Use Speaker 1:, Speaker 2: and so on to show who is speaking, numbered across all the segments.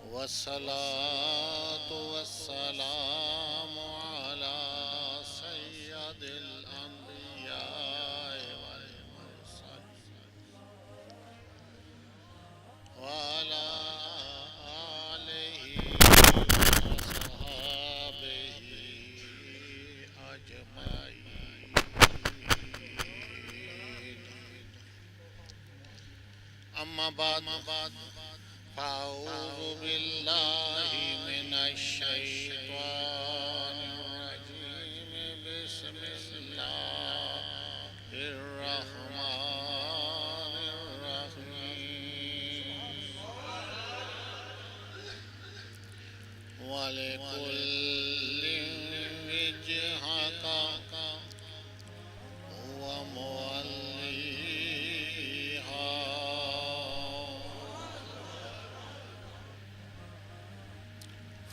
Speaker 1: والصلاة والسلام على سيد الأنبياء والمرسلين وعلى آله وصحابه أجمعين. أما بعد فأعوذ بالله من الشيطان الرجيم. بسم الله الرحمن الرحيم. ولكل وجهة هو موليها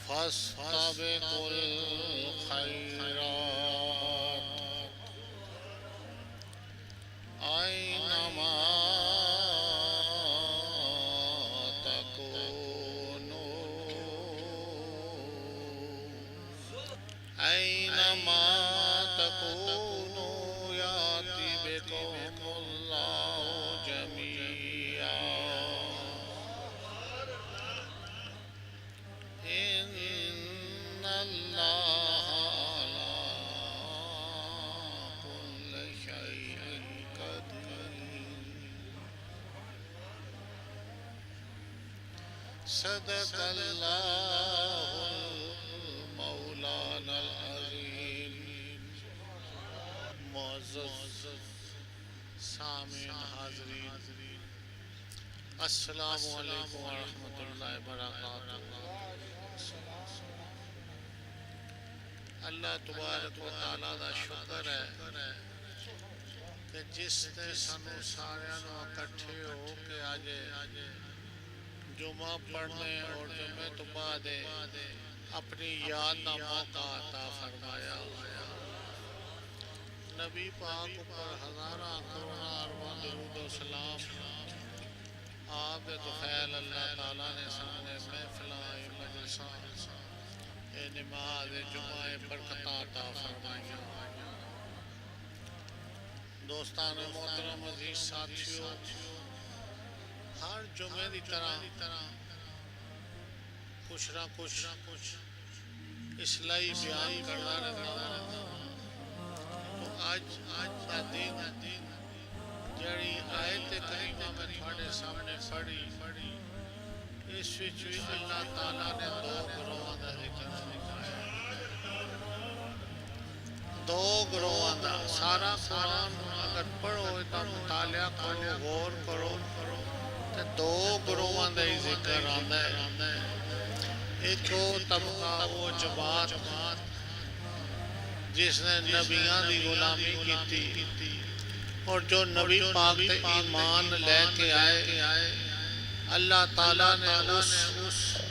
Speaker 1: فاستبقوا الخيرات أينما تكونوا يأتي بكم الله جميعا. إن الله على كل شيء قدير. صدق الله مولانا العظیم. معزز سامعین حاضرین، السلام علیکم ورحمۃ اللہ وبرکاتہ. اللہ تبارک و تعالیٰ دا شکر ہے کہ جس نے سانو سارے اکٹھے ہو کے آج جمعہ پڑھنے اور جمعے تو بعد اپنی یاد کا موقع عطا فرمایا. نبی پاک پر ہزاراں کروڑاں ارباں درود و سلام. آپ دے توفیل اللہ تعالیٰ نے سامنے محفلاں مجلساں اے نماز جمعہ برکتاں عطا فرمائیاں. دوستان محترم عزیز ساتھیو، ہر جمعے دی طرح کچھ نہ کچھ اصلاحی بیان کرنا رہتا ہوں. تو آج دا دن جڑی آیت کریمہ میں تھوڑے سامنے پڑھی، اس وچ بھی اللہ تعالیٰ نے دو گروہاں دا ذکر فرمایا. دو گروہاں دا سارا قرآن اگر پڑھو تا مطالعہ کرو، غور کرو تے دو گروہاں دا ہی ذکر آندا ہے. ایک وہ طبقہ، وہ جماعت جس نے نبیاں دی غلامی کی اور جو نبی پاک تے ایمان لے کے آئے، اللہ تعالیٰ نے اس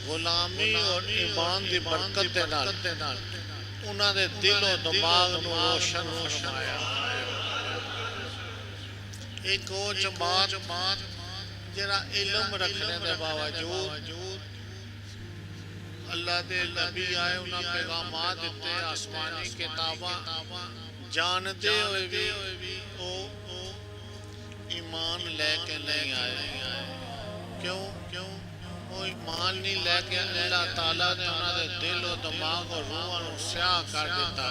Speaker 1: غلامی اور ایمان دی برکت دے نال انہاں دے دل و دماغ نو روشن فرمایا. ایک وہ جماعت جڑا علم رکھنے دے باوجود اللہ دے نبی آئے، انہاں پیغامات دیتے، آسمانی کتاباں جاندے ہوئے بھی وہ ایمان لے کے نہیں آئے. کیوں وہ ایمان نہیں لے کے اللہ تعالیٰ نے انہاں دے دل و دماغ اور روحاں نو سیاہ کر دیتا.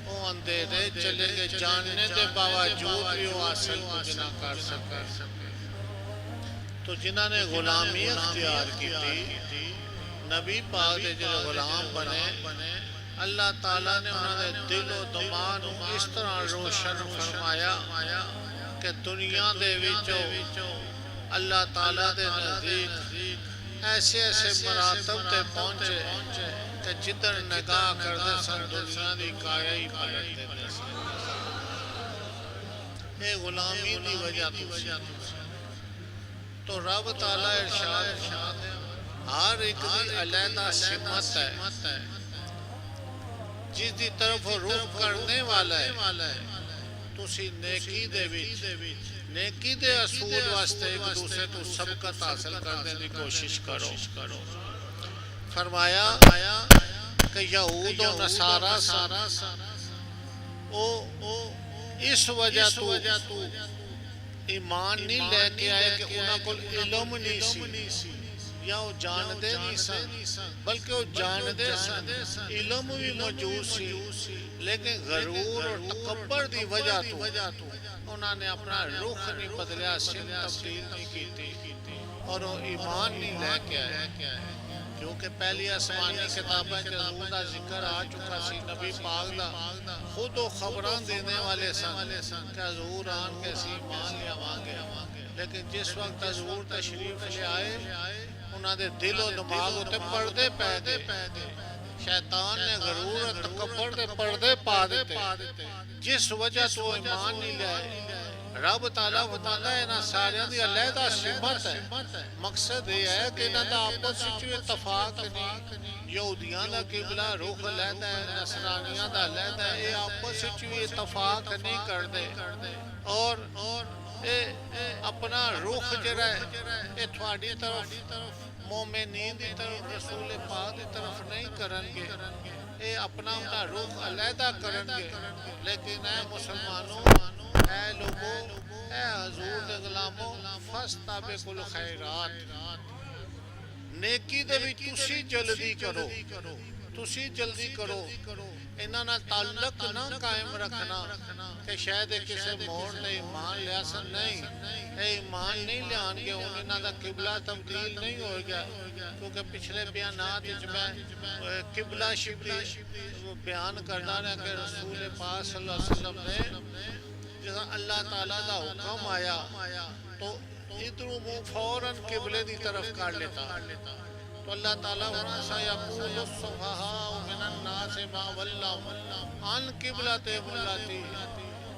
Speaker 1: وہ اندھیرے چلے گئے، جاننے دے باوجود بھی وہ حاصل کچھ نہ کر سکے. تو جنہاں نے غلامی اختیار کی تھی، نبی پاک دے جو غلام بنے، اللہ تعالیٰ نے انہوں نے دل و دماغ اس طرح روشن فرمایا کہ دنیا دے وچوں اللہ تعالیٰ دے نزدیک ایسے مراتب تے پہنچے کہ جدھر نگاہ کردے سن دنیا دی کایا ہی پلٹ دیتے سن. یہ غلامی دی وجہ تو رب تعالیٰ ارشاد ہر ایک دی علیحدہ سمت ہے. جس دی طرف رخ کرنے والا ہے تسی نیکی دے وچ نیکی دے اصول واسطے ایک دوسرے تو سبقت حاصل کرنے کی کوشش کرو. فرمایا کہ یہود و نصارہ اس وجہ تو ایمان نہیں لے کے آئے کہ انہاں کو علم نہیں سی یا وہ جاندے نہیں سن بلکہ وہ جاندے سن علم بھی موجود سی لیکن غرور اور تکبر دی وجہ تو انہوں نے اپنا رخ نہیں بدلیا سن تبدیل نہیں کیتی اور وہ ایمان نہیں لے کے آئے کیونکہ پہلی آسمانی کتابیں کے حضور دا ذکر آ چکا سی نبی پاک دا خود و خبران دینے والے سن کہ حضور آن کے سی ایمان لیا مانگے لیکن جس وقت حضور تشریف لے آئے انہاں دے دل و دماغ ہوتے پردے پہ دے شیطان نے غرور اور تکبر دے پردے پا دیتے جس وجہ تو ایمان نہیں لے آئے. رب تعالیٰ فرماتا ہے نا ساریاں دی علیحدہ سمت ہے. مقصد یہ ہے کہ انہاں دا آپس وچ اتفاق نہیں. یہودیاں دا قبلہ رخ علیحدہ ہے نصرانیاں دا علیحدہ ہے یہ آپس وچ اتفاق نہیں کردے اور اپنا رخ جڑا ہے یہ تھوڑی طرف مومنین دی طرف رسول پاک دی طرف نہیں کرن گے اے اپنا رخ علیحدہ کرن گے. لیکن اے مسلمانوں اے لوگوں اے حضور دے غلاموں فاستبقوا الخیرات نیکی دے وچ تسی جلدی کرو انہاں نال تعلق نہ قائم رکھنا کہ شاید کسی موڑ تے ایمان لیا سن نہیں اے ایمان نہیں لیان گے انہاں دا قبلہ تبدیل نہیں ہوئے گا کیونکہ پچھلے بیانات میں قبلہ شبلی بیان کرنا ہے کہ رسول پاک صلی اللہ علیہ وسلم نے جہاں اللہ تعالیٰ دا حکم آیا تو ادھروں منہ فوراً قبلے دی طرف کر لیتا تو اللہ تعالیٰ سَيَقُولُ السُّفَهَاءُ مِنَ النَّاسِ مَا وَلَّهُمْ عَنْ قِبْلَتِهِمُ الَّتِي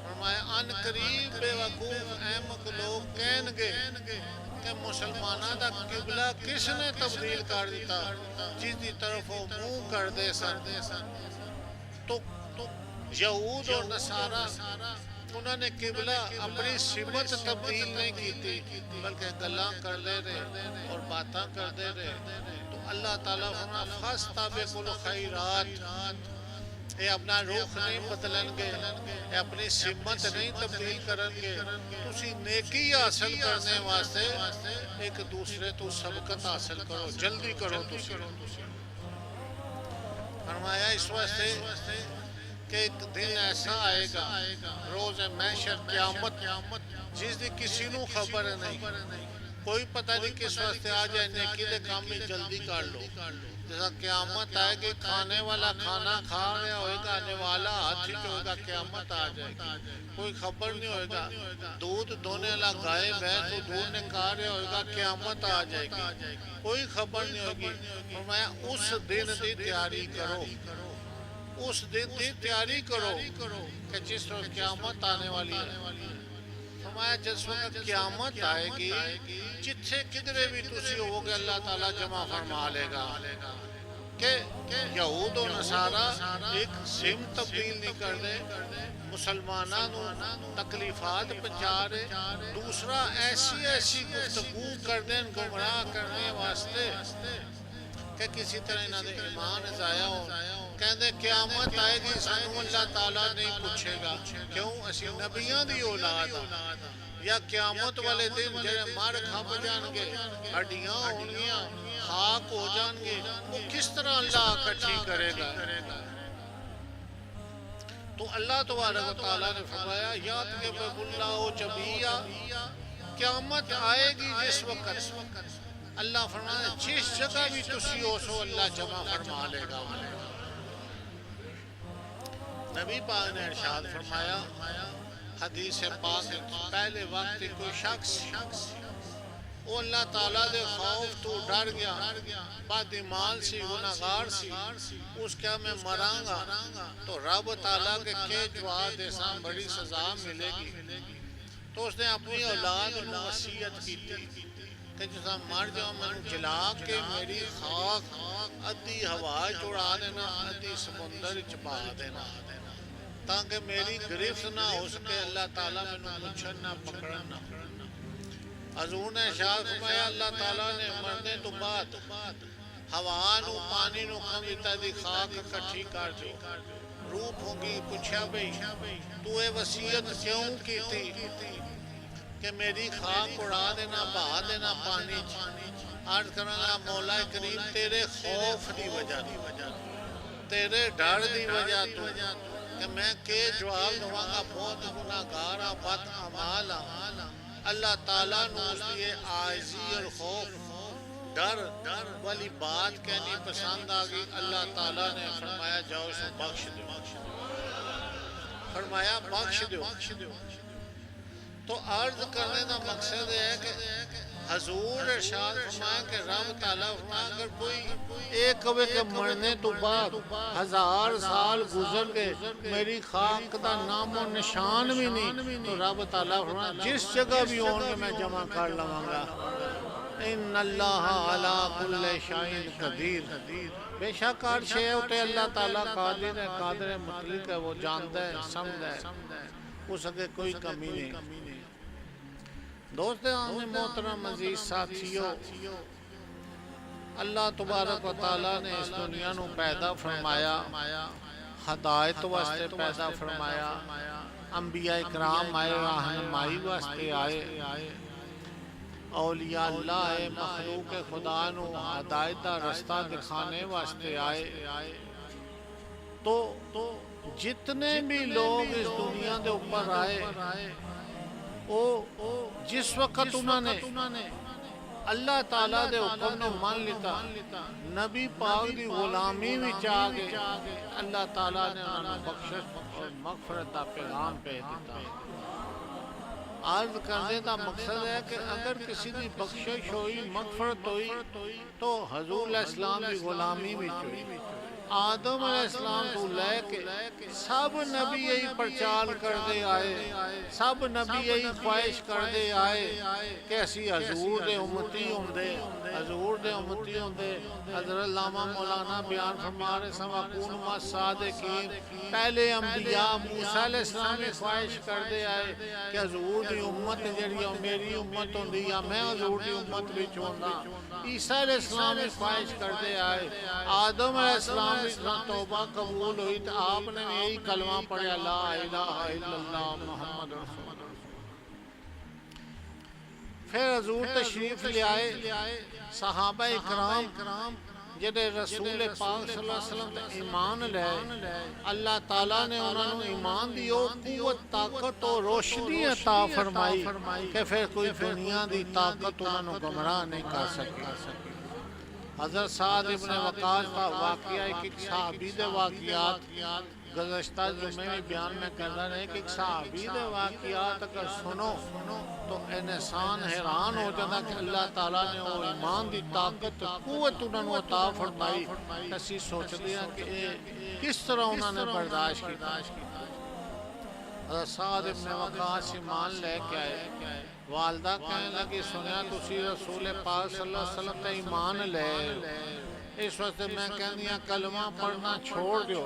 Speaker 1: فرمایا ان قریب بے وقوف احمق لوگ کہن گے کہ مسلمانہ دا قبلہ کس نے تبدیل کر دیتا جس دی طرف وہ منہ کر دے سن. تو یہود اور نصارہ انہوں نے قبلہ اپنی سمت تبدیل نہیں کی بلکہ گلاں کر دے رہے اور باتاں کر دے رہے. تو اللہ تعالیٰ فرمایا فاستبقوا الخیرات یہ اپنا رخ نہیں بدلن گے یہ اپنی سمت نہیں تبدیل کرن گے. تسی نیکی حاصل کرنے واسطے ایک دوسرے تو سبقت حاصل کرو جلدی کرو. تسی فرمایا اس واسطے کہ ایک دن ایسا آئے گا روز محشر قیامت جس دی کسی نو خبر نہیں کوئی پتہ نہیں کس واسطے آ جائے نیکی دے کام میں جلدی کر لو. جیسا قیامت آئے گی کھانے والا کھانا کھا رہا ہوئے گا آنے والا ہاتھ ہی ہوئے گا قیامت آ جائے گی کوئی خبر نہیں ہوئے گا. دودھ دھونے والا غائب ہے تو دودھ نکال رہا ہوئے گا قیامت آ جائے گی کوئی خبر نہیں ہوگی. فرمایا اس دن دی تیاری کرو اس دن دی تیاری کرو کہ جس وقت قیامت آنے والی ہے. فرمایا جس وقت قیامت آئے گی جتھے کدرے بھی تسی ہو گے اللہ تعالیٰ جمع فرما لے گا کہ یہود و نصارہ ایک سم تبدیل نہیں کر دے مسلمانوں تکلیفات پہنچا رہے دوسرا ایسی گفتگو کر دیں گمراہ کرنے واسطے کہ کسی طرح انہاں دے ایمان ضائع ہو. کہندے قیامت آئے گی سانو اللہ تعالیٰ نہیں پوچھے گا کیوں اسی نبیاں دی اولاد یا قیامت والے دن جڑے مر کھپ جان گے ہڈیاں ہونگیاں خاک ہو جان گے وہ کس طرح اللہ اکٹھی کرے گا. تو اللہ تبارک و تعالیٰ نے فرمایا یاد کہ اللہ جبیہ قیامت آئے گی جس وقت اللہ فرمایا جس جگہ بھی تسی ہو سو اللہ جمع فرما لے گا. نبی پاک نے ارشاد فرمایا حدیث پاک پہلے وقت کوئی شخص وہ اللہ تعالیٰ دے خوف تو ڈر گیا بعد مال سی گناہگار سی اس کیا میں مراں گا تو رب تعالیٰ کے جواب دے سام بڑی سزا ملے گی. تو اس نے اپنی اولاد کو وصیت کی تھی کہ جسا مر جاؤ میں جلا کے میری خاک ادھی ہوا چڑا دینا ادھی سمندر چپا دینا. تاکہ میری گرفت نہ ہو سکے، اللہ تعالیٰ میں مچھر نہ پکڑن نہ۔ حضور نے ارشاد فرمایا اللہ تعالیٰ نے مرنے تو بعد ہوا نو پانی نو کھنگتا دی خاک کٹھی کر جو۔ روح پھونگی پوچھا بھئی تو اے وصیت کیوں کی تھی کہ میری خاک اڑا دینا بہا دینا پانی عرض کرنا گا مولا کریم تیرے خوف دی وجہ تیرے ڈر دی وجہ تو کہ میں کہ جواب دوں گا بہت گناہگار بد اعمال اللہ تعالیٰ نے اس لیے عاجزی اور خوف ڈر والی بات کہنی پسند آگئی۔ اللہ تعالیٰ نے فرمایا جاؤ اسے بخش دو، فرمایا بخش دو۔ تو عرض کرنے کا مقصد ہے کہ حضور ارشاد فرمایا کہ رب تعالیٰ فرمایا اگر کوئی ایک کبھی کہ مرنے تو بعد 1000 سال گزر گئے میری خاک دا نام و نشان بھی نہیں تو رب تعالیٰ فرمایا جس جگہ بھی ہوں گے میں جمع کر لوں گا۔ ان اللہ علی کل شیء قدیر، بے شک ہر شے اتے اللہ تعالیٰ قادر ہے، قادر مطلق ہے، وہ جانتا ہے سمجھتا ہے، اس کے کوئی کمی نہیں۔ دوستان محترم عزیز ساتھیو، اللہ تبارک و تعالیٰ نے اس دنیا نو پیدا فرمایا، ہدایت واسطے پیدا فرمایا، انبیاء اکرام آئے، رہنمائی واسطے آئے، اولیاء اللہ آئے، مخلوق خدا نو ہدایت دا رستہ دکھانے واسطے آئے۔ تو جتنے بھی لوگ اس دنیا دے اوپر آئے جس وقت انہوں نے اللہ تعالیٰ دے حکم نے مان لیتا، نبی پاک دی غلامی بھی چاہ گئے، اللہ تعالیٰ نے انہوں بخشش اور مغفرت دا پیغام پہ دیتا۔ عرض کرنے دا مقصد ہے کہ اگر کسی دی بخشش ہوئی مغفرت ہوئی تو حضور علیہ السلام دی غلامی بھی ہوئی۔ آدم علیہ السلام تو لے کے سب نبی یہی پرچال کر دے آئے، سب نبی یہی خواہش کر دے آئے کہ اسی حضور دے امتی ہوں دے، حضور دے امتی ہوں دے۔ حضرت علامہ مولانا بیان فرما رہے سماکون ما صادقین، پہلے انبیاء موسیٰ علیہ السلام نے خواہش کر دے آئے کہ حضور دی امت جڑی میری امت ہوں دی یا میں حضور دی امت بھی چھوڑنا۔ عیسیٰ علیہ السلام نے خواہش کر دے آئے، آدم علیہ السلام توبہ قبول ہوئی تو آپ نے یہی کلمہ پڑھا لا الہ الا اللہ محمد رسول اللہ۔ پھر حضور تشریف لے آئے، صحابہ اکرام جنہیں رسول پاک صلی اللہ علیہ وسلم ایمان لے، اللہ تعالیٰ نے انہوں نے ایمان دیو قوت طاقت اور روشنی عطا فرمائی کہ پھر کوئی دنیا دی طاقت انہوں نے گمراہ نہیں کر سکی۔ حضرت سعد ابن وقاص کا واقعہ ایک صحابی دے واقعات گزشتہ جمعے میں بیان میں کرنا رہے کہ ایک صحابی دے واقعات اگر سنو تو انسان حیران ہو جاتا کہ اللہ تعالیٰ نے وہ ایمان دی طاقت قوت انہوں نے عطا فرمائی۔ اسی سوچ لیا کہ کس طرح انہوں نے برداشت کیا۔ حضرت سعد ابن وقاص ایمان لے کے آئے، والدہ کہنے لگی سنیا تسی رسول پاک صلی اللہ علیہ وسلم تے ایمان لے، اس وقت میں کہنی کلمہ پڑھنا چھوڑ دیو،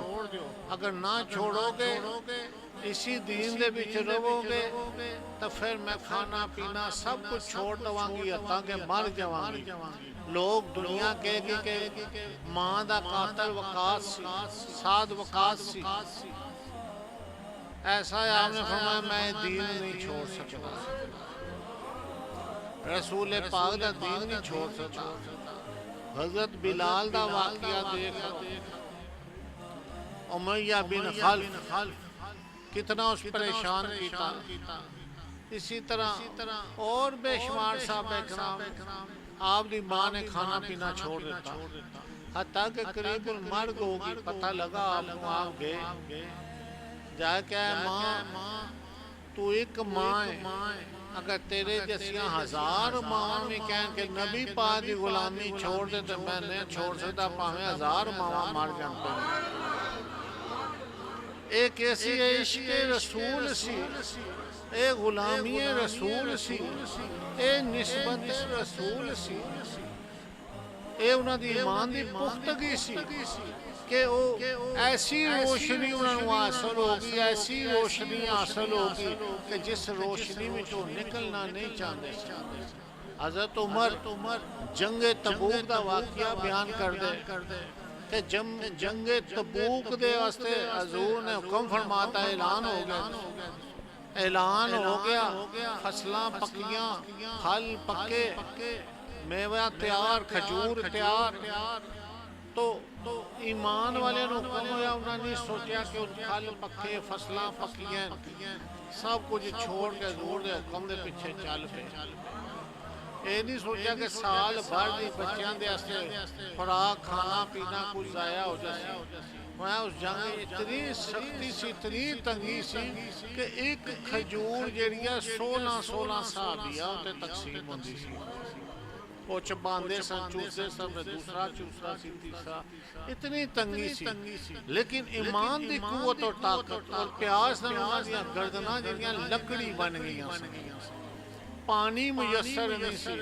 Speaker 1: اگر نہ چھوڑو گے اسی دین دے بچ رہو گے تو پھر میں کھانا پینا سب کچھ چھوڑ دواں گی تاکہ مر جاواں گی۔ لوگ دنیا کہے گی کہ ماں دا قاتل وقاص سی، سعد وقاص سی، ایسا ہے آپ نے فرمایا میں دین نہیں چھوڑ سکتا، رسول پاک دا دین نہیں چھوڑ سکتا۔ حضرت بلال دا واقعہ دیکھا، امیہ بن خلف کتنا اس پریشان کیتا، اسی طرح اور بے شمار صاحب اکرام آپ دی ماں نے کھانا پینا چھوڑ دیتا، حتیٰ کہ قریب المرگ ہوگی، پتہ لگا آپ گئے جا کہ ماں تو ایک ماں ہے، اگر تیرے جیسیاں 1000 ماں میں کہیں کہ نبی پاک دی غلامی چھوڑ دے تو میں نہیں چھوڑ سکتا، پاہمیں 1000 ماں مار جانتے ہیں۔ ایک ایسی عشق رسول سی، اے غلامی رسول سی، اے نسبت رسول سی، ਇਹ ਉਹਨਾਂ ਦੀ ਈਮਾਨ ਦੀ ਪੁਖਤਗੀ ਸੀ کہ ایسی روشنی انہوں نے حاصل ہوگی، ایسی روشنی حاصل ہوگی کہ جس روشنی میں جو نکلنا نہیں چاہتے. حضرت عمر جنگ تبوک دا واقعہ بیان کر دے کہ جنگ تبوک دے واسطے حضور نے حکم فرماتا اعلان ہو گیا، اعلان ہو گیا، فصلاں پکیاں، پھل پکے، میوہ تیار، کھجور تیار. تو ایمان والے نو حکم ہویا، انہوں نے سوچیا کہ پھل پکے، فصلاں پکیاں، سب کچھ چھوڑ کے حضور دے حکم دے پیچھے چل پے. یہ نہیں سوچا کہ سال بھر دی بچیاں دے واسطے خوراک کھانا پینا کچھ ضائع ہو جائے. میں اس جنگ اتنی سختی سی، اتنی تنگی سی کہ ایک کھجور جیڑی ہے 16 صحابیہ تے تقسیم ہوندی سی. وہ چباندے سن، چوسے سن، دوسرا چوسا سی، تیسرا. اتنی تنگی سی، لیکن ایمان دی قوت اور طاقت اور پیاس نال انہاں دیاں گردناں جڑیاں لکڑی بن گئیاں سن. پانی میسر نہیں سی.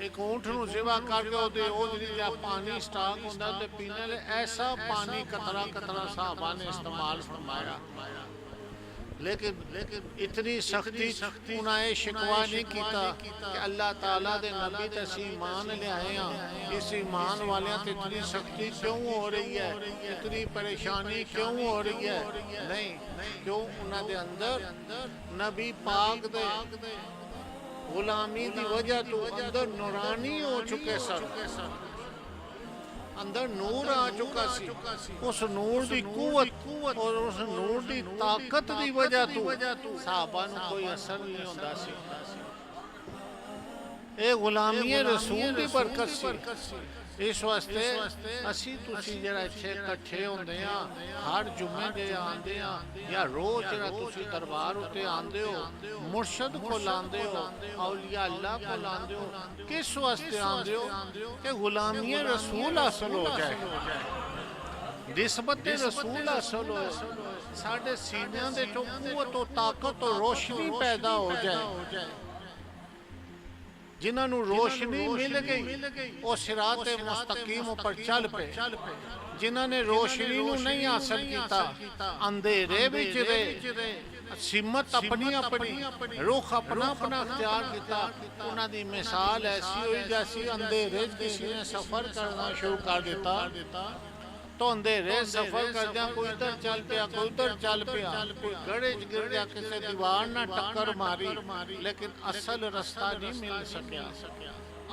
Speaker 1: ایک اونٹ نو ذبح کر کے او جڑا پانی سٹاک ہوندا تے پینے لے ایسا پانی قطرہ قطرہ صحابہ نے استعمال فرمایا. لیکن اتنی سختی انہاں نے شکوا نہیں کیتا کہ اللہ تعالیٰ دے نبی تے اسی ایمان لے آئے ہیں، اس ایمان والیاں تے اتنی سختی کیوں ہو رہی ہے، اتنی پریشانی کیوں ہو رہی ہے. نہیں، کیوں انہاں دے اندر نبی پاک دے غلامی دی وجہ تو اندر نورانی ہو چکے سن، اندر نور آ چکا سی. اس نور دی قوت اور اس نور دی طاقت دی وجہ تو صحابہ نو کوئی اثر نہیں ہوندا سی. اے غلامی رسول دی برکت سی. اس واسطے اسی تسی جڑا اتھے کٹھے ہوندے ہاں، ہر جمعے دے آندے ہاں یا روز جڑا تسی دربار اتے آندے ہو، مرشد کو لاندے ہو، اولیاء اللہ کو لاندے ہو، کس واسطے آندے ہو؟ کہ غلامی رسول حاصل ہو جائے، نسبت رسول حاصل ہو، ساڈے سینیاں دے تو قوت و طاقت و روشنی پیدا ہو جائے. جنہاں نو روشنی مل گئی وہ صراط مستقیم پر چل پے. جنہاں نے روشنی نو نہیں حاصل کیتا، اندھیرے وچ رہے، سمت اپنی رخ اپنا اختیار کیتا، انہاں دی مثال ایسی ہوئی جیسی اندھیرے کسی نے سفر کرنا شروع کر دیتا تو اندھیرے سفر کر دیا، کوئی ادھر چل پیا، کوئی ادھر چل پیا، کوئی گڑے گر گیا، کسی دیوار نہ ٹکر ماری، لیکن اصل رستہ نہیں مل سکیا.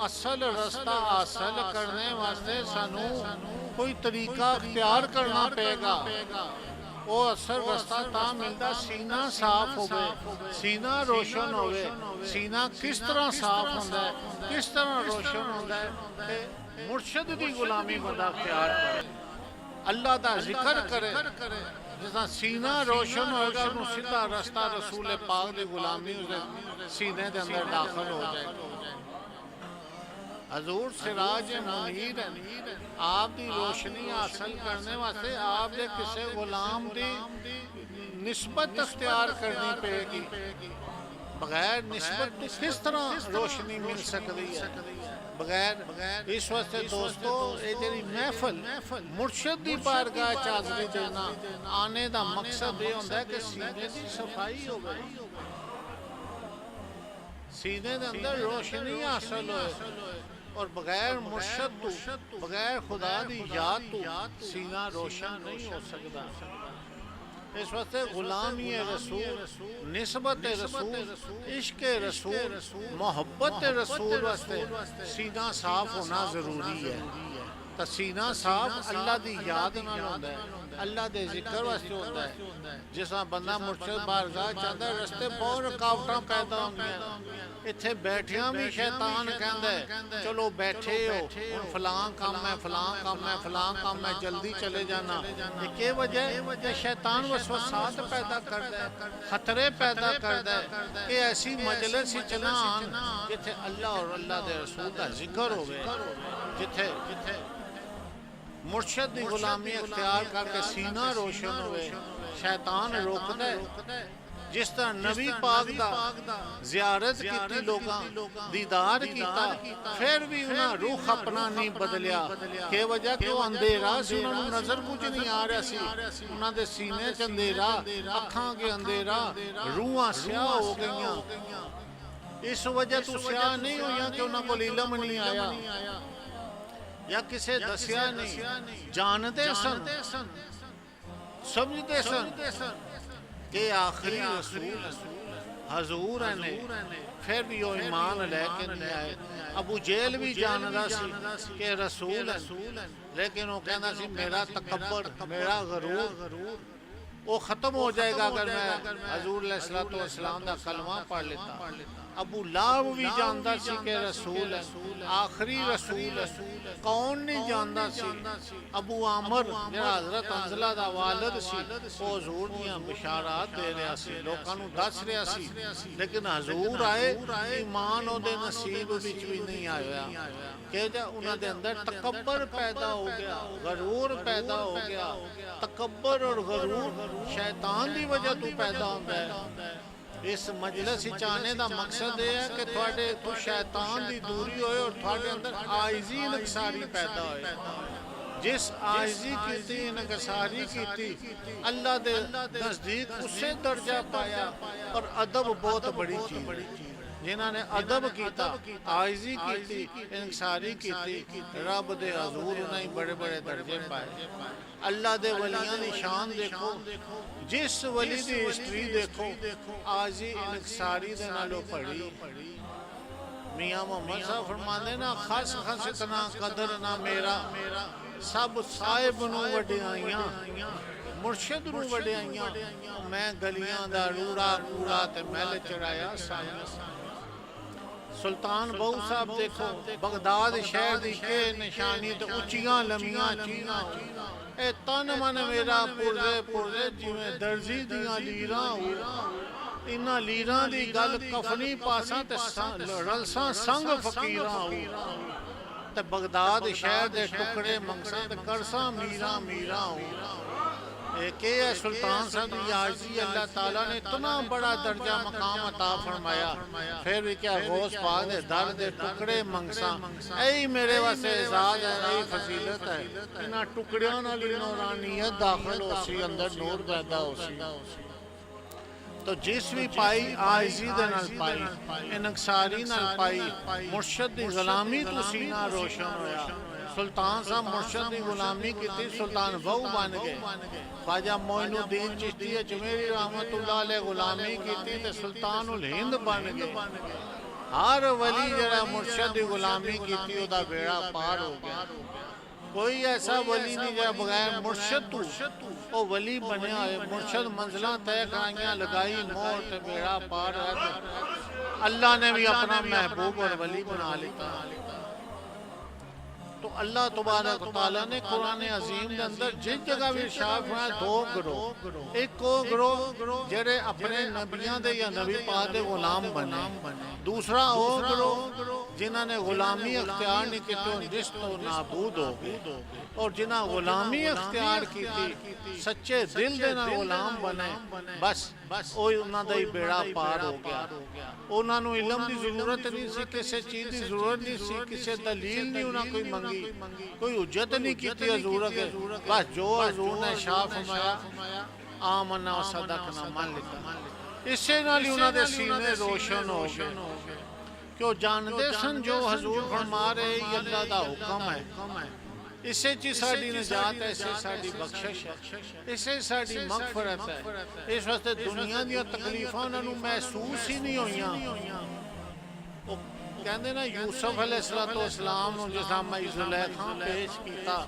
Speaker 1: اصل رستہ حاصل کرنے واسطے سانو کوئی طریقہ اختیار کرنا پے گا. وہ اصل رستہ تا ملتا سینہ صاف ہوئے، سینہ روشن ہوئے. سینہ کس طرح صاف ہوتا ہے، کس طرح روشن ہوتا ہے کہ مرشد دی غلامی بندہ اختیار کرے، اللہ دا ذکر کرے. جیسا سینہ روشن ہوئے گا انہوں سیدھا رستہ رسول پاک دی غلامی سینے دے اندر داخل ہو جائے. حضور سراج منیر ہے، آپ دی روشنی حاصل کرنے واسطے آپ دے کسے غلام دی نسبت اختیار کرنی پے گی. بغیر نسبت تو کس طرح روشنی مل سکتی ہے؟ بغیر. اس واسطے دوستو اے جڑی محفل مرشد دی بارگاہ حاضری دینا آنے دا مقصد یہ ہوندا ہے کہ سینے دی صفائی ہو گئی، سینے دے اندر روشنی حاصل ہوئے. اور بغیر مرشد تو، بغیر خدا دی یاد تو سینہ روشن نہیں ہو سکتا. اس واسطے غلامی رسول، نسبت رسول، عشق رسول، محبت رسول واسطے سینہ صاف ہونا ضروری ہے. تو سینہ صاف اللہ دی یاد نال ہوندا ہے، اللہ دے ذکر واسطے ہوتا ہے. جس طرح بندہ مرشد بارگاہ چاہتا ہے، رستے بہت رکاوٹاں پیدا ہوندیاں. اتھے بیٹھیاں بھی شیطان کہندا ہے چلو بیٹھے ہو، فلاں کام ہے، فلاں کام ہے، فلاں کام ہے، جلدی چلے جانا. یہ کی وجہ ہے کہ شیطان وسوسات پیدا کردا ہے، خطرے پیدا کردا ہے کہ ایسی مجلس وچ نہ آن جتھے اللہ اور اللہ دے رسول دا ذکر ہوئے، جتھے مرشد دی غلامی اختیار کر کے سینہ روشن ہوئے. شیطان روکدا ہے جس طرح نبی پاک دا زیارت کیتی لوگاں دیدار کیتا پھر بھی انہاں روح اپنا نہیں بدلیا کہ وجہ کہ وہ اندھیرا سی انہاں نوں نظر کچھ نہیں آ رہا سی انہاں دے سینے چ اندھیرا اکھاں کے اندھیرا روحاں سیاہ ہو گئیاں اس وجہ تو سیاہ نہیں ہویاں کہ انہاں کول علم نہیں آیا یا کسے دسیا نہیں جانتے سن سمجھتے سن کہ آخری رسول حضور نے پھر بھی وہ ایمان لے کے نہیں آئے ابو جہل بھی جاندا سی کہ رسول ہے لیکن وہ کہندا سی میرا تکبر میرا غرور وہ ختم ہو جائے گا اگر میں حضور علیہ الصلوۃ والسلام دا کلمہ پڑھ لیتا ابو لہب بھی جاندا سی کہ رسول ہے آخری رسول ہے کون نہیں جاندا سی ابو عامر جڑا حضرت حنظلہ دا والد سی وہ حضور دیاں بشارات دے رہا سی لوکاں نوں دس رہا سی لیکن حضور آئے ایمان او دے نصیب وچ بھی نہیں آیا کہ جا انہاں دے اندر تکبر پیدا ہو گیا غرور پیدا ہو گیا تکبر اور غرور شیطان دی وجہ تو پیدا ہوندا ہے اس مجلس چاہنے دا مقصد ہے کہ تھوڑے تو شیطان دی دوری ہوئے اور تھوڑے اندر آئزی انکساری پیدا ہوئے جس آئزی کیتی انکساری کیتی اللہ دے نزدیک اسے درجہ پایا اور ادب بہت بڑی چیز جنہاں نے ادب کیتا آئزی کیتی انکساری کیتی رب دے حضور انہیں بڑے بڑے درجے پائے اللہ دے ولیاں دی شان دیکھو جس ولی دی ہسٹری دیکھو آئزی انکساری دے نالو پڑھی میاں محمد صاحب فرمانے نا خاص خاص اتنا قدر نہ میرا سب صاحب نو وڈیائیاں مرشد نو وڈیائیاں میں گلیاں دا روڑا کوڑا تے میل چڑھایا سامنے سلطان بہو صاحب دیکھو بغداد شہر دی کے نشانی تے اچیاں لمیاں چیزاں اے تن من میرا پرزے پرزے جویں درزی دیاں لیراں ہو انہاں لیراں دی گل کفنی پاساں تے رلساں سنگ فقیراں ہو تے بغداد شہر دے ٹکڑے منگساں تے کرساں میراں میراں ہو ایک ہے سلطان صاحب دی عاجزی اللہ تعالیٰ نے اتنا بڑا درجہ مقام عطا فرمایا پھر بھی کیا غوث پاک دے در دے ٹکڑے منگساں اے میرے واسے اعزاز ہے اے فضیلت ہے انہاں ٹکڑیاں نالی نورانیت داخل ہو سی اندر نور پیدا ہو سی تو جس بھی پائی عاجزی دے نال پائی انکساری نال پائی مرشد دی غلامی تو سینہ روشن ہویا سلطان صاحب مرشد دی غلامی کی تھی سلطان بہو بن گئے خواجہ معین الدین چشتی اجمیری رحمت اللہ علیہ غلامی کی تھی تے سلطان الہند بن گئے ہر ولی جڑا مرشد دی غلامی کی تھی دا بیڑا پار ہو گیا کوئی ایسا ولی نہیں جڑا بغیر مرشد تو وہ ولی بنے ہوئے مرشد منزلہ طے کرائیاں لگائی مور تے بیڑا پار ہے اللہ نے بھی اپنا محبوب اور ولی بنا لیتا تو اللہ تبارک و تعالیٰ نے قرآن عظیم کے اندر جس جگہ بھی ارشاد فرمایا دو گروہ ایک وہ گروہ جڑے اپنے نبیوں دے یا نبی پاک دے غلام بنے دوسرا وہ گروہ جنہاں نے غلامی اختیار نہیں کی تو جس تو نابود ہو گئے اور جنہاں غلامی اختیار کی تھی سچے دل دے نہ غلام بنے بس اوہ انہاں دا ہی بیڑا پار ہو گیا انہاں نو علم دی ضرورت نہیں سی کسے چیز دی ضرورت نہیں سی کسے دلیل نہیں انہاں کوئی منگی کوئی حجت نہیں کیتی حضور کے بس جو حضور نے شاہ فرمایا آمنا و صدقنا مان لکھا اس سے نالی انہاں دے سینے روشن ہو گئے کیوں جاندے سن جو حضور فرما رہے یہ اللہ دا حکم ہے اس سے چی ساڑی نجات ہے اس سے ساڑی بخشش ہے اس سے ساڑی مغفرت ہے اس واسطے دنیا دیا تکلیفاں انہوں محسوس ہی نہیں ہوئیاں کہندے نا یوسف علیہ السلام جس ہمیں زلیخاں پیش کیتا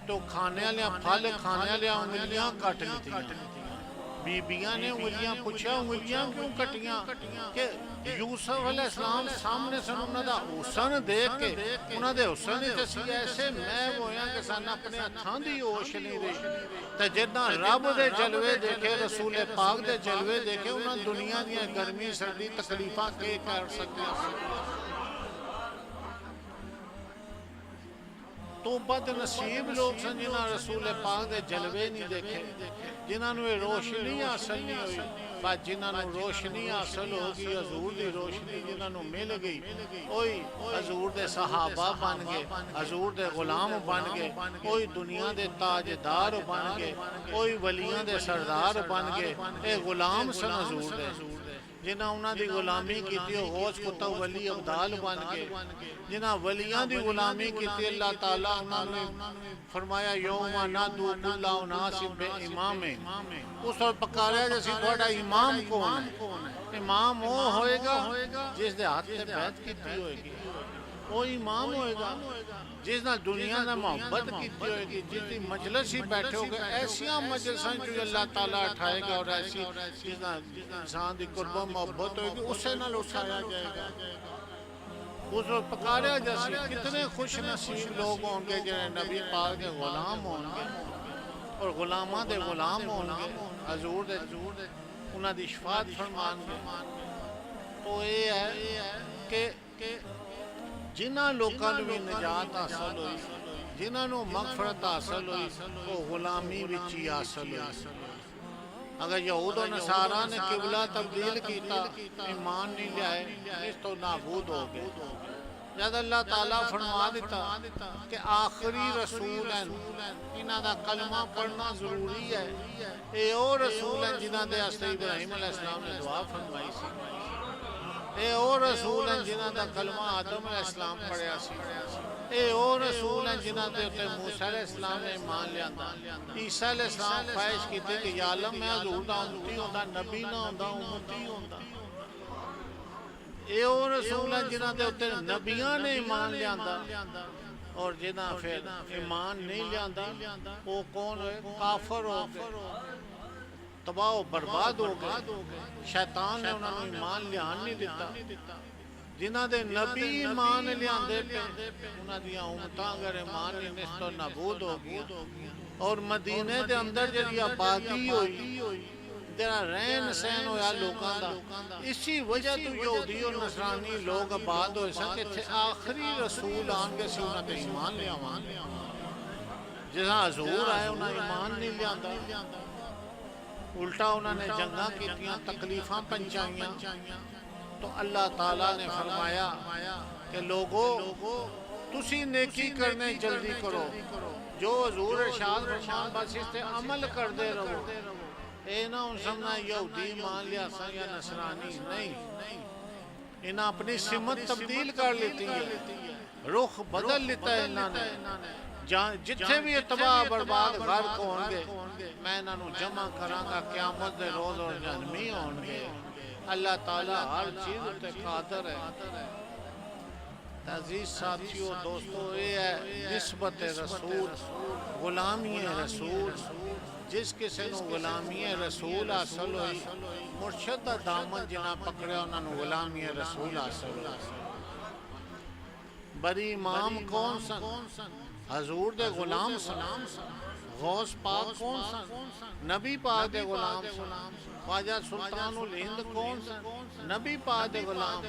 Speaker 1: تو کھانے والے پھل کھانے والے انگلیاں کٹ لی تھی بی بیاں نے انگلیاں پوچھا انگلیاں کیوں کٹیاں کہ یوسف علیہ السلام سامنے سن انہوں دا حسن دیکھ کے انہوں دے حسن دے سی ایسے میں ہویا کہ سن اپنے ہتھاں دی ہوش نہیں رہی تے جداں رب دے جلوے دیکھے رسول پاک دے جلوے دیکھے انہوں دنیا دیا گرمی سردی تکلیفاں کے کر سکتے تو بد نصیب لوگ سن جنہاں رسول پاک دے جلوے نہیں دیکھے جنہاں نوے روشنی حاصل نہیں ہوئی بس جنہاں نو روشنی حاصل ہوگی حضور دی روشنی جنہاں نو مل گئی اوہی حضور دے صحابہ بن گئے حضور دے غلام بن گئے اوہی دنیا دے تاجدار بن گئے اوہی ولیاں دے سردار بن گئے اے غلام سن حضور دے جنہاں انہاں دی غلامی کیتی غوث کتب ولی ابدال بن گئے جنہاں ولیاں دی غلامی کیتی اللہ تعالیٰ انہاں نے فرمایا یوم نادو کل اناس بے امام اس وقت پکاریا جیسی تھوڑا امام کون ہے امام وہ ہوئے گا جس دے ہاتھ سے بیعت کیتی ہوئے گی وہ امام ہوئے گا جس نے دنیا نے محبت کیتی ہوئے گی جس دی مجلس ہی بیٹھے ہو گئے ایسیاں مجلساں جو اللہ تعالیٰ اٹھائے گا اور ایسی جس نے انسان دی قرب و محبت ہوئے گی اسے نہ اٹھایا جائے گا اس وقت پکاریا جیسے کتنے خوش نصیب لوگ ہوں گے جنہیں نبی پاک کے غلام ہوں گے اور غلامہ دے غلام ہوں گے حضور دے انہاں دی شفاعت فرمان گے تو یہ ہے کہ جنہاں لوکاں نو بھی نجات حاصل ہوئی جنہاں نو مغفرت حاصل ہوئی وہ غلامی وچ ہی حاصل ہوئی اگر یہود و نصارہ نے قبلہ تبدیل کیتا ایمان نہیں لائے اس تو نابود ہو گئے جب اللہ تعالیٰ فرما دیتا کہ آخری رسول ہیں انہاں دا کلمہ پڑھنا ضروری ہے اے اور رسول ہیں جنہاں دے ہستے ابراہیم علیہ السلام نے دعا فرمائی سی اے اور رسول ہیں جنہاں دا کلمہ آدم علیہ السلام پڑھیا سی اے اور رسول ہیں جنہاں دے ہوتے موسیٰ علیہ السلام نے ایمان لیاندہ عیسیٰ علیہ السلام خواہش کی تھی کہ یا اللہ میں حضور دا امتی ہوندہ نبی نہ ہوندہ امتی ہوندہ اے اور رسول ہیں جنہاں دے ہوتے نبیاں نے ایمان لیاندہ اور جنہاں پھر ایمان نہیں لیاندہ وہ کون ہوئے کافر ہو گئے تباہ و برباد ہو گئے شیطان نے انہوں نے ایمان لیان نہیں دیتا جنہاں دے نبی ایمان لیان دے پہ انہاں دیا امتاں اگر ایمان لینے تو نابود ہو گیا اور مدینے دے اندر جڑی آبادی ہوئی جڑا رہن سہن ہویا لوکاں دا اسی وجہ تو یہودی اور نصرانی لوگ آباد ہوئے سن کہ تھے آخری رسول آن کے سے انہاں تے ایمان لیاوان جہاں حضور آئے انہاں ایمان نہیں لیاندہ الٹا انہوں نے جنگاں کیتیاں تکلیفاں پہنچائیاں تو اللہ تعالیٰ نے فرمایا کہ لوگو تسی نیکی کرنے جلدی کرو جو حضور ارشاد فرمان بس اس سے عمل کر دے رہو اے نہ ان سمنا یہودی مان لیا سا یا نصرانی نہیں انہاں اپنی سمت تبدیل کر لیتی ہے رخ بدل لیتا ہے انہوں نے جتھے بھی اتباع برباد غرق ہوں گے میں انہوں نے جمع کرانگا قیامت دے روز اور جہنمی ہوں گے اللہ تعالیٰ ہر چیز تے قادر ہے عزیز ساتھیو دوستو یہ ہے نسبت رسول غلامی رسول جس کسی نو غلامی رسول حاصل ہوئی مرشد دا دامن جنہ پکڑے انہوں نے غلامی رسول حاصل ہوئی بڑی امام کون سن حضور دے غلام سن غوث پاک کون سن نبی پاک دے غلام سن خواجہ سلطان الہند کون سن نبی پاک دے غلام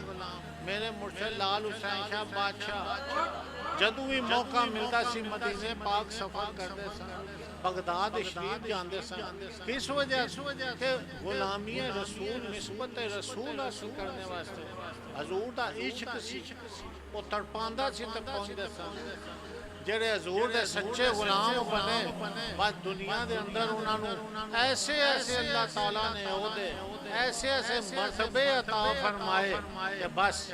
Speaker 1: میرے مرشد لال حسین شاہ بادشاہ جدوں بھی موقع ملتا سی مدینے پاک سفر کرتے سن بغداد شریف جاندے سن کس وجہ کہ غلامی رسول نسبت رسول حاصل کرنے واسطے حضور دا عشق سی وہ تڑپاندہ سی تک پہنچتے سن جڑے حضور دے سچے غلام بنے بس دنیا دے اندر انہوں نے ایسے اللہ تعالیٰ نے عہدے ایسے مرتبے عطا فرمائے کہ بس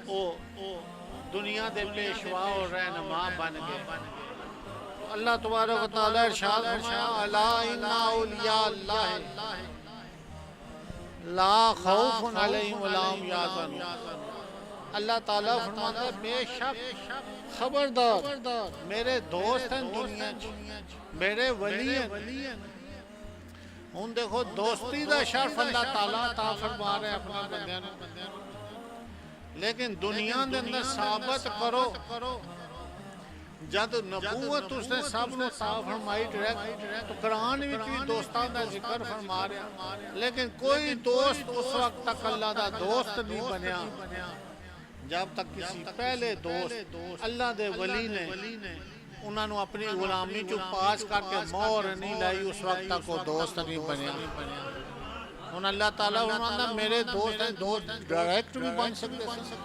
Speaker 1: وہ دنیا دے پیشوا اور رہنما بن گئے اللہ تبارک و تعالیٰ ارشاد فرمایا الا ان اولیاء اللہ لا خوف علیہم ولا هم یحزنون اللہ تعالیٰ فرماتا ہے بے شک خبردار میرے دوست ہیں دنیا میرے ولی ہیں ہن دیکھو دوستی دا شرف اللہ تعالیٰ عطا فرما رہے اپنے بندیاں لیکن دنیا دے اندر ثابت کرو جد نبوت اس نے سب نے عطا فرمائی ڈائریکٹ تو قرآن وچ بھی دوستاں دا ذکر فرما رہا لیکن کوئی دوست اس وقت تک اللہ دا دوست نہیں بنیا جب تک کسی پہلے دوست اللہ دے ولی نے انہوں نے اپنی غلامی جو پاس کر کے مور نہیں لائی اس وقت تک وہ دوست نہیں بنیا ہن اللہ تعالیٰ فرماتا میرے دوست ہیں، دوست ڈائریکٹ بھی بن سکتے ہیں۔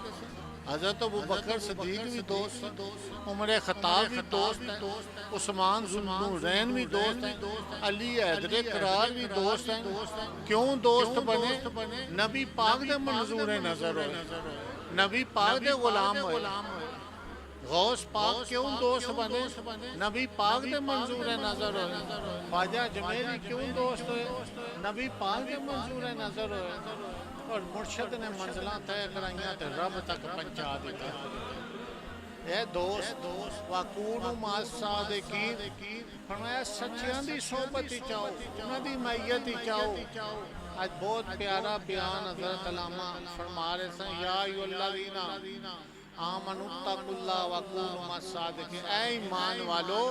Speaker 1: حضرت ابوبکر صدیق بھی دوست ہیں، عمر خطاب بھی دوست ہیں، عثمان ذوالنورین بھی دوست ہیں، علی حیدر کرار بھی دوست ہیں۔ کیوں دوست بنے؟ نبی پاک دے منظور نظر ہوئے، نبی پاک دے غلام ہوئے۔ غوث پاک کیوں دوست بنے؟ نبی پاک دے منظور نظر ہوئے۔ خواجہ اجمیری کیوں دوست ہوئے؟ نبی پاک دے منظور نظر ہوئے۔ اور مرشد نے منزلہ طے کرائیاں تے رب تک پہنچا دیتا۔ اے دوست وَقُولُوا مَعَ الصَّادِقِينَ، فرمایا سچیاں دی صحبت ہی چاہو، انہاں دی معیت ہی چاہو۔ آج بہت پیارا بیان حضرت علامہ فرما رہے ہیں، یا ایھا الذین آمنوا اتقوا اللہ وَقُولُوا مَعَ الصَّادِقِينَ، اے ایمان والو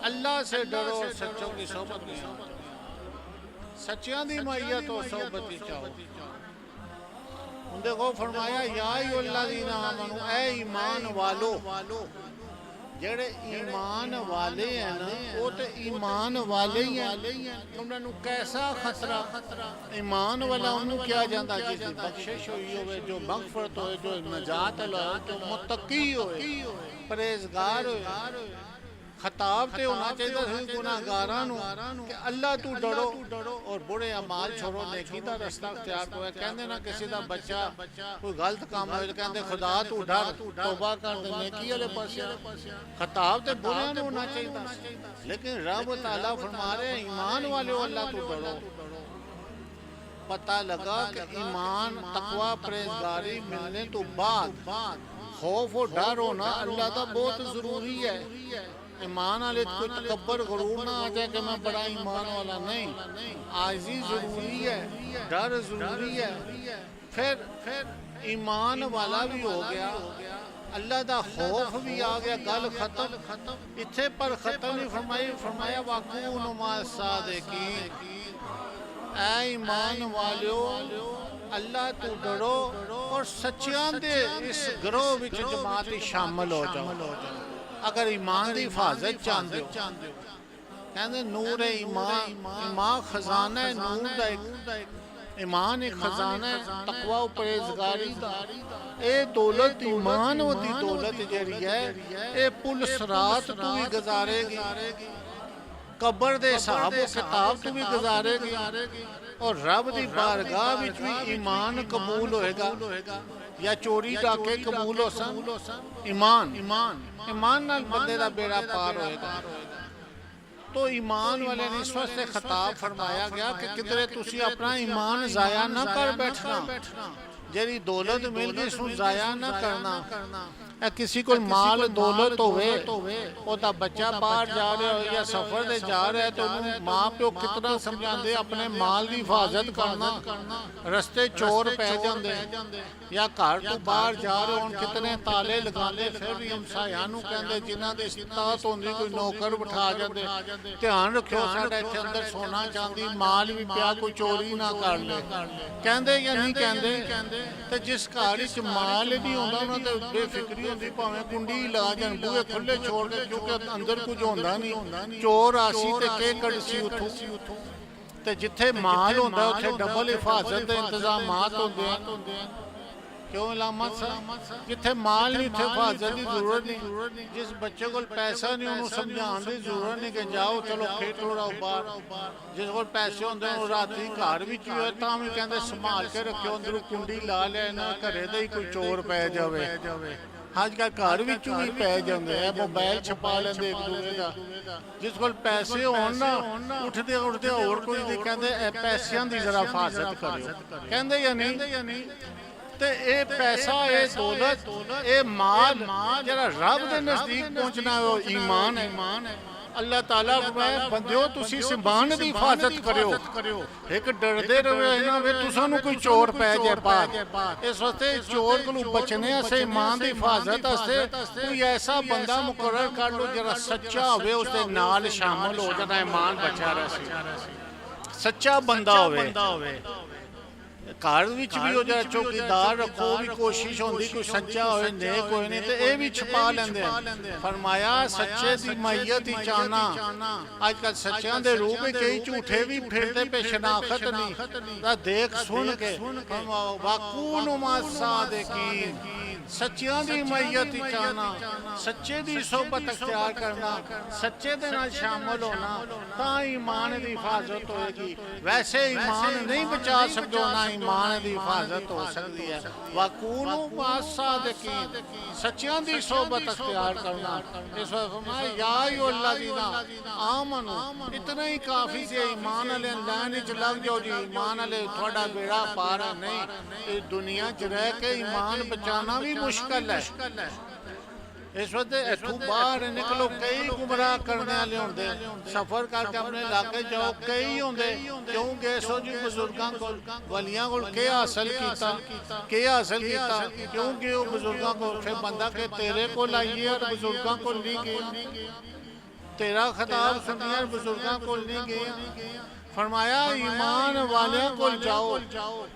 Speaker 1: اللہ سے ڈرو اور سچوں کی صحبت میں آؤ۔ سچیاں دی معیت اور صحبت ہی چاہو۔ دیکھو فرمایا یا ایھا الذین آمنوا، اے ایمان والو۔ جڑے ایمان والے ہیں نا وہ تے ایمان والے ہی ہیں۔ انہاں نوں کیسا خطرہ؟ ایمان والا انہوں کیا جاندہ جس دی بخشش ہوئی ہوئے، جو مغفرت ہوئے، جو نجات ہوئے، جو متقی ہوئے، پرہیزگار ہوئے۔ خطاب تے ہونا چاہیے گناہگاراں نوں کہ اللہ تو ڈرو اور برے اعمال چھوڑو، نیکی دا رستہ اختیار کرو۔ کہندے نا کسی دا بچہ کوئی غلط کام ہوئے کہندے خدا تو ڈر، توبہ کر دے، نیکی والے پاسے۔ خطاب تے برے نوں ہونا چاہیے، لیکن رب تعالیٰ فرما رہے ایمان والے اللہ تو ڈرو۔ پتہ لگا کہ ایمان تقوی پرہیزگاری ملنے تو بعد خوف و ڈر ہونا اللہ دا بہت ضروری ہے۔ ایمان والے کوئی تکبر غرور نہ آ جائے کہ میں بڑا ایمان والا، نہیں، عاجزی ضروری ہے، ڈر ضروری ہے۔ پھر ایمان والا بھی ہو گیا، اللہ دا خوف بھی آ گیا، گل ختم۔ اتھے پر ختم نہیں فرمائی، فرمایا وَقُولُوا مَعَ الصَّادِقِينَ، اے ایمان والیو اللہ تو ڈرو اور سچیاں دے اس گروہ وچ جماعت شامل ہو جاؤ۔ اگر ایمان دی حفاظت چاہندے ہو، کہندے نور ایمان، ایمان خزانہ ہے نور دا، ایمان ایک خزانہ ہے تقوی و پرہیزگاری دا۔ اے دولت ایمان و دی دولت جڑی ہے اے پل صراط تو بھی گزارے گی، قبر دے حساب و کتاب تو بھی گزارے گی، اور رب دی بارگاہ وچ بھی ایمان قبول ہوئے گا یا چوری ڈاکے قبول ہو سن۔ ایمان نال بندے دا بیڑا پار ہوئے گا۔ تو ایمان والے نے اس واسطے خطاب فرمایا گیا کہ کدھرے تسی اپنا ایمان ضائع نہ کر بیٹھنا، جیڑی دولت مل گئی سو ضائع نہ کرنا۔ کسی کو مال دولت ہوئے، او دا بچہ باہر جا رہے ہو یا سفر دے جا رہے ہے تو ماں پیو کتنا سمجھاندے اپنے مال دی حفاظت کرنا، رستے چور پہ جاندے، یا گھر تو باہر جا رہے ہون کتنے تالے لگاندے، پھر بھی ہمسایاں نوں کہندے جنہاں دی استطاعت ہوندی کوئی نوکر بٹھا جاندے، دھیان رکھو ساڈے ایتھے اندر سونا چاندی مال بھی پیا کوئی چوری نہ کر لے۔ کہندے یا نہیں کہندے؟ تے جس گھر وچ مال نہیں ہوندا انہاں تے بے فکری ہوندی، پاویں کنڈی لا جان بوئے کھلے چھوڑ کے، کیونکہ اندر کچھ ہوندا نہیں، چور آسی تے کے کڑسی اتھوں۔ تے جتھے مال ہوندا اتھے ڈبل حفاظت دے انتظامات ہوندے ہیں۔ کیوں علامت صاحب؟ جتھے مال نہیں اتھے حفاظت دی ضرورت نہیں۔ جس بچے کو پیسہ نہیں انہوں سمجھان دی ضرورت نہیں کہ جاؤ چلو کھیت لوڑاؤ باہر۔ جس کو پیسے ہوندے ہیں راتی گھر وچ ہوئے تاں بھی کہندے سنبھال کے رکھو، اندروں کنڈی لا لے نہ گھرے دے ہی کوئی چور پے جاوے۔ آج کل گھر وچوں بھی پے جاندے ہیں، موبائل چھپا لیندے ایک دوسرے دا۔ جس کو پیسے ہون نا اٹھدے اٹھدے اور کوئی دے کہندے اے پیسیاں دی ذرا حفاظت کریو، کہندے یا نہیں؟ تے اے پیسہ، اے دولت، اے مال جڑا رب دے نزدیک پہنچنا ہے وہ ایمان ہے۔ اللہ تعالیٰ فرمایا بندیو تسی سبحان دی حفاظت کریو، ایک ڈردے رہو انہاں وچ تساں نوں کوئی چور پے جائے بعد۔ اس واسطے چور کولوں بچنے واسطے ایمان دی حفاظت واسطے کوئی ایسا بندہ مقرر کر لو جڑا سچا ہوئے، اس دے نال شامل ہو جانا ایمان بچا رہے، سچا بندہ ہوئے۔ گھر وچ بھی ہو جائے چوکیدار رکھو بھی کوشش ہوندی کوئی سچا ہوئے نیک ہوئے نہیں تے اے بھی چھپا لیندے ہیں فرمایا سچے دی میت ہی چانا آج کل سچیاں دے روح میں کئی جھوٹے بھی پھرتے پہ شناخت نہیں دا دیکھ سن کے وَكُونُوا مَعَ الصَّادِقِينَ سچیاں دی میت ہی چانا سچے دی صحبت اختیار کرنا سچے دے نال شامل ہونا تا ایمان دی حفاظت ہوئے گی ویسے ایمان نہیں بچا سکتے نہ ایمان دی حفاظت ہو سکتی ہے وَكُونُوا مَعَ الصَّادِقِينَ سچیاں دی صحبت اختیار کرنا اس وقت فرمایا یا ایھا الذین آمنوا اتنا ہی کافی سے ایمان علیہ لائن وچ لگ جاؤ جی ایمان علیہ تھوڑا بیڑا پار نہیں اس دنیا چ رہ کے ایمان بچانا بھی مشکل ہے اس وقت اتھوں باہر نکلو کئی گمراہ کرنے والے ہوندے سفر کر کے اپنے علاقے جاؤ کئی ہوندے کیوں گئے سو جی بزرگاں کو ولیاں کو کیا حاصل کیتا کیوں گئے ہو بزرگاں کو پھر بندہ کہ تیرے کو لائیے اور بزرگاں کو نہیں گئے تیرا خطاب سنیے اور بزرگاں کو نہیں گئے فرمایا ایمان والیاں کو جاؤ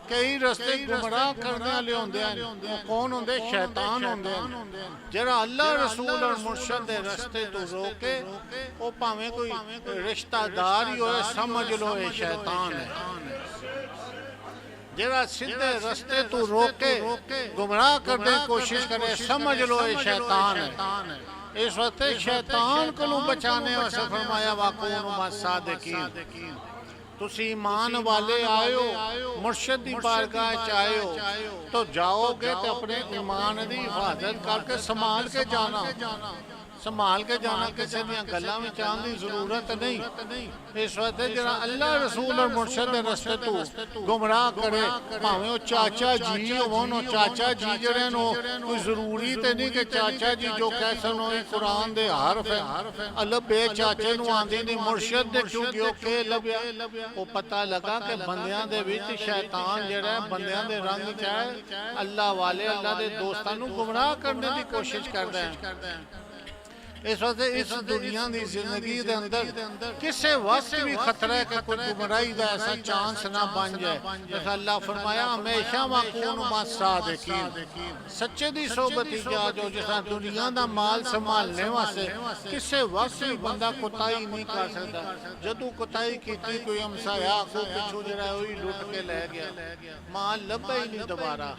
Speaker 1: کئی رستے گمراہ کرنے والے ہوندے ہیں وہ کون ہوندے شیطان ہوندے ہیں جڑا اللہ رسول اور مرشد دے رستے تو روکے وہ پاویں کوئی رشتہ دار ہی ہوئے سمجھ لو یہ شیطان ہے جڑا سیدھے رستے تو روکے گمراہ کرنے کوشش کرے سمجھ لو یہ شیطان ہے اس وقت شیطان کو بچانے واسطے فرمایا وَكُونُوا مَعَ الصَّادِقِينَ تسی ایمان والے آئے ہو مرشد دی بارگاہ چاہے ہو تو جاؤ گے تو اپنے ایمان دی حفاظت کر کے سنبھال کے جانا کسی دیا گلاں میں چاہن دی ضرورت نہیں اس وقت جڑا اللہ رسول اور مرشد رستے تو گمراہ کرے پاویں وہ چاچا جی ہون چاچا جی جڑے نو کوئی ضروری تے نہیں کہ چاچا جی جو کیسن ہوئی قرآن دے حرف ہے اللہ بے چاچے نو آندی نہیں مرشد دے کیونکہ وہ کہ لبیا وہ پتہ لگا کہ بندیاں دے بیچ شیطان جڑا ہے بندیاں دے رنگ چاہے اللہ والے اللہ دے دوستانو گمراہ کرنے دی کوشش کردے ہیں اس وقت اس دنیا دی زندگی دے اندر کسے وقت بھی خطرہ ہے کہ کوئی گمراہی دا ایسا چانس نہ بن جائے جیسا اللہ فرمایا ہمیشہ وَكُونُوا مَعَ الصَّادِقِينَ سچے دی صحبت ایجاد ہو جیسا دنیا دا مال سنبھالنے واسطے کسے وقت بھی بندہ کوتاہی نہیں کر سکتا جدو کوتاہی کیتی کوئی ہمسایہ کو پچھو جڑا ہوئی لٹ کے لے گیا مال لبا ہی نہیں دوبارہ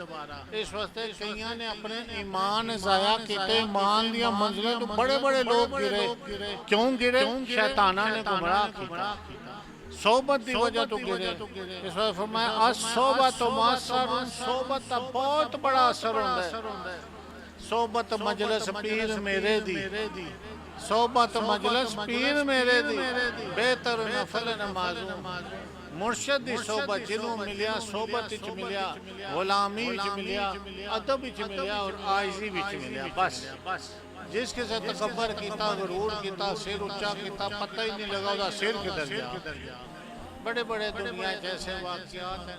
Speaker 1: اس وقت کئیاں نے اپنے ایمان ضائع کیتے ایمان دیا منزلیں تو بڑے بڑے لوگ گرے کیوں گرے شیطانہ نے گمراہ کیتا صحبت دی وجہ تو گرے اس وقت فرمایا الصحبت مؤثر صحبت تا بہت بڑا اثر ہوندہ ہے صحبت مجلس پیر میرے دی صحبت مجلس پیر میرے دی بہتر نفل نمازوں مرشد دی صحبت جنہوں ملیا صحبت اچھ ملیا غلامی اچھ ملیا ادب اچھ ملیا اور آئزی اچھ ملیا بس جس کے ساتھ تکبر کیتا غرور کیتا سر اچھا کیتا پتہ ہی نہیں لگا دا سر کدھر گیا بڑے بڑے دنیا جیسے واقعات ہیں